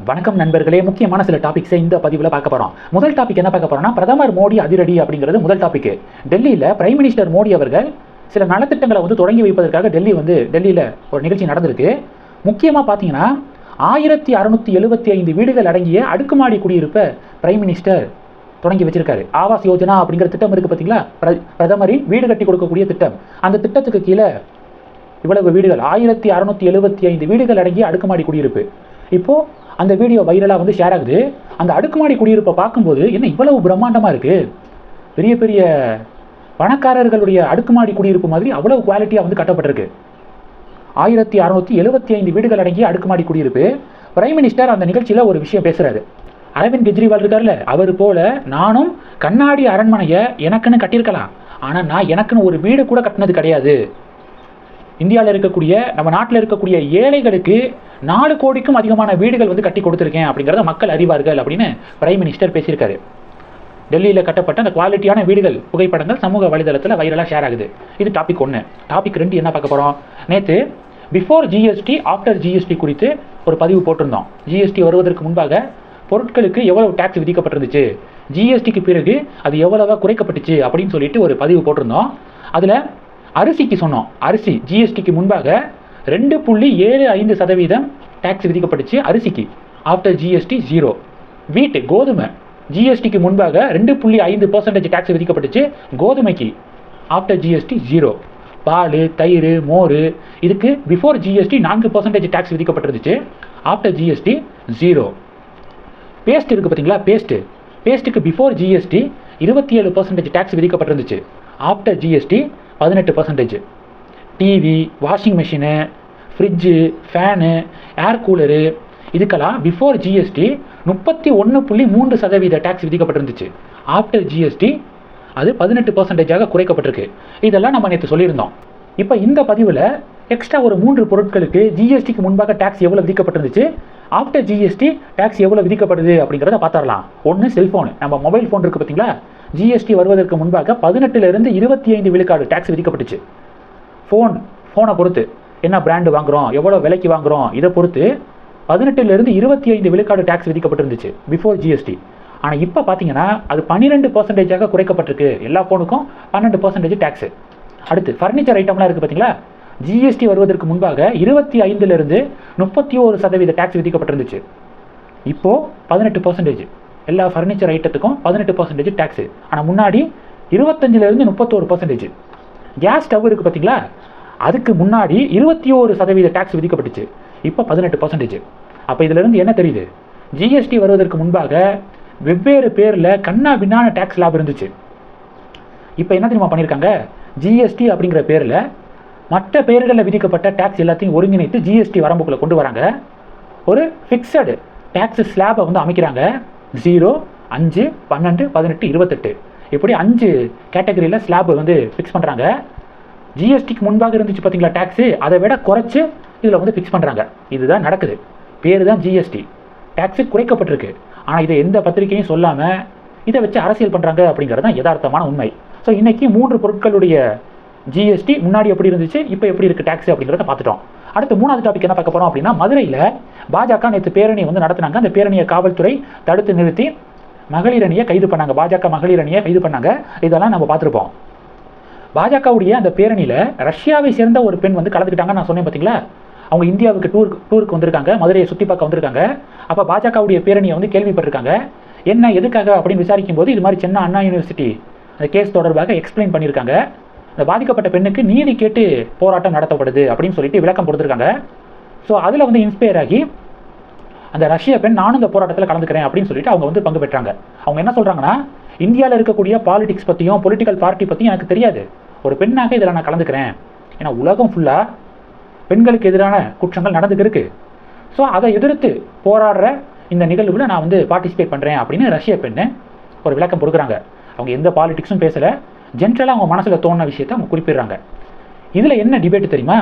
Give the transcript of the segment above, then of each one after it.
வணக்கம் நண்பர்களே, முக்கியமான சில டாபிக்ஸை இந்த பதிவில் பார்க்க போகிறோம். முதல் டாபிக் என்ன பார்க்க போகிறோம்னா, பிரதமர் மோடி அதிரடி அப்படிங்கிறது முதல் டாபிக். டெல்லியில் பிரைம் மினிஸ்டர் மோடி அவர்கள் சில நலத்திட்டங்களை தொடங்கி வைப்பதற்காக டெல்லியில் ஒரு நிகழ்ச்சி நடந்திருக்கு. முக்கியமாக பார்த்தீங்கன்னா 1675 வீடுகள் அடங்கிய அடுக்குமாடி குடியிருப்பை பிரைம் மினிஸ்டர் தொடங்கி வச்சிருக்காரு. ஆவாஸ் யோஜனா அப்படிங்கிற திட்டம் இருக்குது பார்த்தீங்களா, பிரதமரின் வீடு கட்டி கொடுக்கக்கூடிய திட்டம். அந்த திட்டத்துக்கு கீழே இவ்வளவு வீடுகள் 1675 வீடுகள் அடங்கிய அடுக்குமாடி குடியிருப்பு. இப்போது அந்த வீடியோ வைரலாக ஷேர் ஆகுது. அந்த அடுக்குமாடி குடியிருப்பை பார்க்கும்போது என்ன இவ்வளவு பிரம்மாண்டமாக இருக்குது, பெரிய பெரிய பணக்காரர்களுடைய அடுக்குமாடி குடியிருப்பு மாதிரி அவ்வளவு குவாலிட்டியாக கட்டப்பட்டிருக்கு. 1675 வீடுகள் அடங்கிய அடுக்குமாடி குடியிருப்பு. பிரைம் மினிஸ்டர் அந்த நிகழ்ச்சியில் ஒரு விஷயம் பேசுகிறாரு. அரவிந்த் கெஜ்ரிவால் இருக்கார்ல, அவர் போல நானும் கண்ணாடி அரண்மனையை எனக்குன்னு கட்டியிருக்கலாம், ஆனால் நான் எனக்குன்னு ஒரு வீடு கூட கட்டினது கிடையாது. இந்தியாவில் இருக்கக்கூடிய, நம்ம நாட்டில் இருக்கக்கூடிய ஏழைகளுக்கு 4 கோடிக்கும் அதிகமான வீடுகள் கட்டி கொடுத்துருக்கேன் அப்படிங்கிறத மக்கள் அறிவார்கள் அப்படின்னு பிரைம் மினிஸ்டர் பேசியிருக்காரு. டெல்லியில் கட்டப்பட்ட அந்த குவாலிட்டியான வீடுகள் புகைப்படங்கள் சமூக வலைதளத்தில் வைரலாக ஷேர் ஆகுது. இது டாபிக் 1. டாபிக் 2 என்ன பார்க்க போகிறோம்? நேற்று பிஃபோர் ஜிஎஸ்டி ஆஃப்டர் ஜிஎஸ்டி குறித்து ஒரு பதிவு போட்டிருந்தோம். ஜிஎஸ்டி வருவதற்கு முன்பாக பொருட்களுக்கு எவ்வளவு டேக்ஸ் விதிக்கப்பட்டிருந்துச்சு, ஜிஎஸ்டிக்கு பிறகு அது எவ்வளவா குறைக்கப்பட்டுச்சு அப்படின்னு சொல்லிட்டு ஒரு பதிவு போட்டிருந்தோம். அதில் அரிசிக்கு சொன்னோம், அரிசி ஜிஎஸ்டிக்கு முன்பாக 2.75% டேக்ஸ் விதிக்கப்பட்டுச்சு அரிசிக்கு, ஆஃப்டர் ஜிஎஸ்டி 0. வீட் கோதுமை ஜிஎஸ்டிக்கு முன்பாக 2.5% டேக்ஸ் விதிக்கப்பட்டுச்சு கோதுமைக்கு, ஆஃப்டர் ஜிஎஸ்டி 0. பால், தயிர், மோர் இதுக்கு பிஃபோர் ஜிஎஸ்டி 4% டேக்ஸ் விதிக்கப்பட்டிருந்துச்சு, ஆஃப்டர் ஜிஎஸ்டி 0. பேஸ்ட் இருக்குது பார்த்தீங்களா, பேஸ்ட்டுக்கு பிஃபோர் ஜிஎஸ்டி 27% டேக்ஸ் விதிக்கப்பட்டிருந்துச்சு, after GST 18%. TV, washing machine, fridge, fan, air cooler இதுக்கெல்லாம் பிஃபோர் ஜிஎஸ்டி 31.3% டேக்ஸ் விதிக்கப்பட்டிருந்துச்சு, ஆஃப்டர் ஜிஎஸ்டி அது 18%ஆக குறைக்கப்பட்டிருக்கு. இதெல்லாம் நம்ம நேற்று சொல்லியிருந்தோம். இப்போ இந்த பதிவில் எக்ஸ்ட்ரா ஒரு 3 பொருட்களுக்கு ஜிஎஸ்டிக்கு முன்பாக டேக்ஸ் எவ்வளோ விதிக்கப்பட்டிருந்துச்சு, ஆஃப்டர் ஜிஎஸ்டி டேக்ஸ் எவ்வளோ விதிக்கப்படுது அப்படிங்கிறத பார்த்துடலாம். ஒன்று செல்ஃபோன், நம்ம மொபைல் ஃபோன் இருக்குது பார்த்தீங்களா, ஜிஎஸ்டி வருவதற்கு முன்பாக 18% 25 விழுக்காடு டேக்ஸ் விதிக்கப்பட்டுச்சு. ஃபோனை பொறுத்து என்ன பிராண்டு வாங்குகிறோம், எவ்வளோ விலைக்கு வாங்குகிறோம் இதை பொறுத்து 18% 25 விழுக்காடு டேக்ஸ் விதிக்கப்பட்டிருந்துச்சு பிஃபோர் ஜிஎஸ்டி. ஆனால் இப்போ பார்த்தீங்கன்னா அது 12%ஆக குறைக்கப்பட்டிருக்கு. எல்லா ஃபோனுக்கும் 12% டேக்ஸு. அடுத்து ஃபர்னிச்சர் ஐட்டம்லாம் இருக்குது பார்த்தீங்களா, ஜிஎஸ்டி வருவதற்கு முன்பாக 25% 31% டேக்ஸ் விதிக்கப்பட்டிருந்துச்சு, இப்போது 18%. எல்லா ஃபர்னிச்சர் ஐட்டத்துக்கும் 18% டேக்ஸு. ஆனால் முன்னாடி 25% 31%. கேஸ் ஸ்டவ் இருக்குது பார்த்தீங்களா, அதுக்கு முன்னாடி 21% டேக்ஸ் விதிக்கப்பட்டுச்சு, இப்போ 18%. அப்போ இதிலிருந்து என்ன தெரியுது, ஜிஎஸ்டி வருவதற்கு முன்பாக வெவ்வேறு பேரில் கண்ணா பின்னான டேக்ஸ் லாபம் இருந்துச்சு. இப்போ என்ன தெரியுமா பண்ணியிருக்காங்க, ஜிஎஸ்டி அப்படிங்கிற பேரில் மற்ற பேர்களில் விதிக்கப்பட்ட டேக்ஸ் எல்லாத்தையும் ஒருங்கிணைத்து ஜிஎஸ்டி வரம்புக்குள்ளே கொண்டு வராங்க. ஒரு ஃபிக்ஸடு டேக்ஸ் ஸ்லாபை அமைக்கிறாங்க. 0, 5, 12, 18, 28 இப்படி 5 கேட்டகரியில் ஸ்லாப் ஃபிக்ஸ் பண்ணுறாங்க. ஜிஎஸ்டிக்கு முன்பாக இருந்துச்சு பார்த்தீங்களா டேக்ஸு, அதை விட குறைச்சி இதில் ஃபிக்ஸ் பண்ணுறாங்க. இதுதான் நடக்குது. பேர் தான் ஜிஎஸ்டி. டேக்ஸு குறைக்கப்பட்டிருக்கு. ஆனால் இதை எந்த பத்திரிகையும் சொல்லாமல் இதை வச்சு அரசியல் பண்ணுறாங்க அப்படிங்கிறது தான் யதார்த்தமான உண்மை. ஸோ இன்றைக்கி 3 பொருட்களுடைய ஜிஎஸ்டி முன்னாடி எப்படி இருந்துச்சு, இப்போ எப்படி இருக்குது டேக்ஸ் அப்படிங்கிறத பார்த்துட்டோம். அடுத்து 3வது டாபிக் என்ன பார்க்க போகிறோம் அப்படின்னா, மதுரையில் பாஜக நேற்று பேரணி நடத்தினாங்க. அந்த பேரணியை காவல்துறை தடுத்து நிறுத்தி மகளிர் அணியை கைது பண்ணாங்க. பாஜக மகளிர் அணியை கைது பண்ணாங்க. இதெல்லாம் நம்ம பார்த்துருப்போம். பாஜகவுடைய அந்த பேரணியில் ரஷ்யாவை சேர்ந்த ஒரு பெண் கலந்துக்கிட்டாங்க. நான் சொன்னேன் பார்த்தீங்களா, அவங்க இந்தியாவுக்கு டூருக்கு வந்திருக்காங்க, மதுரையை சுற்றி பார்க்க வந்திருக்காங்க. அப்போ பாஜகவுடைய பேரணியை கேள்விப்பட்டிருக்காங்க. என்ன எதுக்காக அப்படின்னு விசாரிக்கும் போது இது மாதிரி சென்னை அண்ணா யூனிவர்சிட்டி அந்த கேஸ் தொடர்பாக எக்ஸ்பிளைன் பண்ணியிருக்காங்க. அந்த பாதிக்கப்பட்ட பெண்ணுக்கு நீதி கேட்டு போராட்டம் நடத்தப்படுது அப்படின்னு சொல்லிட்டு விளக்கம் கொடுத்துருக்காங்க. ஸோ அதில் இன்ஸ்பயர் ஆகி அந்த ரஷ்ய பெண் நானும் இந்த போராட்டத்தில் கலந்துக்கிறேன் அப்படின்னு சொல்லிட்டு அவங்க பங்கு பெற்றாங்க. அவங்க என்ன சொல்கிறாங்கன்னா, இந்தியாவில் இருக்கக்கூடிய பாலிடிக்ஸ் பற்றியும் பொலிட்டிக்கல் பார்ட்டி பற்றியும் எனக்கு தெரியாது, ஒரு பெண்ணாக இதில் நான் கலந்துக்கிறேன். ஏன்னா உலகம் ஃபுல்லாக பெண்களுக்கு எதிரான குற்றங்கள் நடந்துருக்கு. ஸோ அதை எதிர்த்து போராடுற இந்த நிகழ்வில் நான் பார்ட்டிசிபேட் பண்ணுறேன் அப்படின்னு ரஷ்ய பெண்ணு ஒரு விளக்கம் கொடுக்குறாங்க. அவங்க எந்த பாலிடிக்ஸும் பேசலை, ஜென்ரலாக அவங்க மனசில் தோணுன விஷயத்தை அவங்க குறிப்பிடுறாங்க. இதில் என்ன டிபேட் தெரியுமா,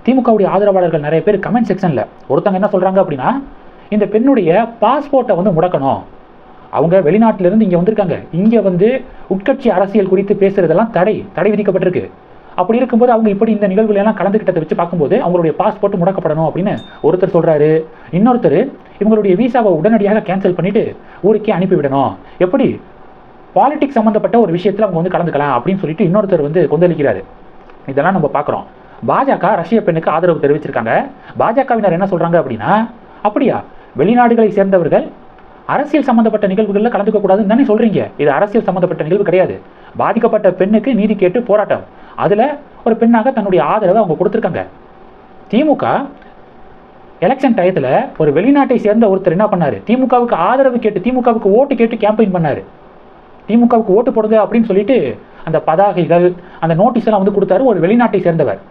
திமுகவுடைய ஆதரவாளர்கள் நிறைய பேர் கமெண்ட் செக்ஷனில் ஒருத்தவங்க என்ன சொல்கிறாங்க அப்படின்னா, இந்த பெண்ணுடைய பாஸ்போர்ட்டை முடக்கணும், அவங்க வெளிநாட்டிலேருந்து இங்கே வந்திருக்காங்க, இங்கே உட்கட்சி அரசியல் குறித்து பேசுகிறதெல்லாம் தடை விதிக்கப்பட்டிருக்கு, அப்படி இருக்கும்போது அவங்க இப்படி இந்த நிகழ்வுல எல்லாம் கலந்துக்கிட்டதை வச்சு பார்க்கும்போது அவங்களுடைய பாஸ்போர்ட் முடக்கப்படணும் அப்படின்னு ஒருத்தர் சொல்றாரு. இன்னொருத்தர் இவங்களுடைய விசாவை உடனடியாக கேன்சல் பண்ணிட்டு ஊருக்கே அனுப்பிவிடணும், எப்படி பாலிடிக்ஸ் சம்பந்தப்பட்ட ஒரு விஷயத்தில் அவங்க வந்து கலந்துக்கலாம் அப்படின்னு சொல்லிட்டு இன்னொருத்தர் வந்து கொந்தளிக்கிறாரு. இதெல்லாம் நம்ம பார்க்குறோம். பாஜக ரஷ்ய பெண்ணுக்கு ஆதரவு தெரிவிச்சிருக்காங்க. பாஜகவினர் என்ன சொல்றாங்க அப்படின்னா, அப்படியா வெளிநாடுகளை சேர்ந்தவர்கள் அரசியல் சம்பந்தப்பட்ட நிகழ்வுகளில் கலந்துக்க கூடாதுன்னு தானே சொல்றீங்க? இது அரசியல் சம்பந்தப்பட்ட நிகழ்வு கிடையாது. பாதிக்கப்பட்ட பெண்ணுக்கு நீதி கேட்டு போராட்டம், அதுல ஒரு பெண்ணாக தன்னுடைய ஆதரவை அவங்க கொடுத்துருக்காங்க. திமுக எலெக்ஷன் டயத்துல ஒரு வெளிநாட்டை சேர்ந்த ஒருத்தர் என்ன பண்ணாரு, திமுகவுக்கு ஆதரவு கேட்டு திமுகவுக்கு ஓட்டு கேட்டு கேம்பெயின் பண்ணாரு. திமுகவுக்கு ஓட்டு போடுங்க அப்படின்னு சொல்லிட்டு அந்த பதாகைகள் அந்த நோட்டீஸ் எல்லாம் வந்து கொடுத்தாரு ஒரு வெளிநாட்டை சேர்ந்தவர்.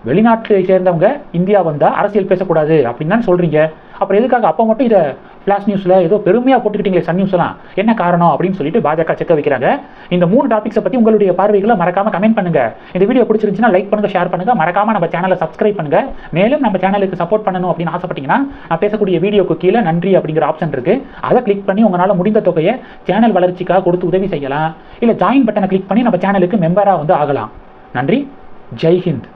வெளிநாட்டை சேர்ந்தவங்க இந்தியா வந்தா அரசியல் பேசக்கூடாது அப்படின்னு தான் சொல்றீங்க. அப்புறம் எதுக்காக அப்போ மட்டும் இதை ஃபிளாஷ் நியூஸ்ல ஏதோ பெருமையா போட்டுக்கிட்டீங்களே சன் நியூஸ் எல்லாம், என்ன காரணம் அப்படின்னு சொல்லிட்டு பாஜக செக்க வைக்கிறாங்க. இந்த 3 டாபிக்ஸை பத்தி உங்களுடைய பார்வைகளை மறக்காம கமெண்ட் பண்ணுங்க. இந்த வீடியோ பிடிச்சிருந்துச்சுன்னா லைக் பண்ணுங்க, ஷேர் பண்ணுங்க, மறக்காம நம்ம சேனலை சப்ஸ்கிரைப் பண்ணுங்க. மேலும் நம்ம சேனலுக்கு சப்போர்ட் பண்ணணும் அப்படின்னு ஆசைப்பட்டீங்கன்னா நான் பேசக்கூடிய வீடியோக்கு கீழே நன்றி அப்படிங்கிற ஆப்ஷன் இருக்கு, அதை கிளிக் பண்ணி உங்களால் முடிந்த தொகையை சேனல் வளர்ச்சிக்காக கொடுத்து உதவி செய்யலாம். இல்லை ஜாயின் பட்டனை கிளிக் பண்ணி நம்ம சேனலுக்கு மெம்பரா வந்து ஆகலாம். நன்றி. ஜெய் ஹிந்த்.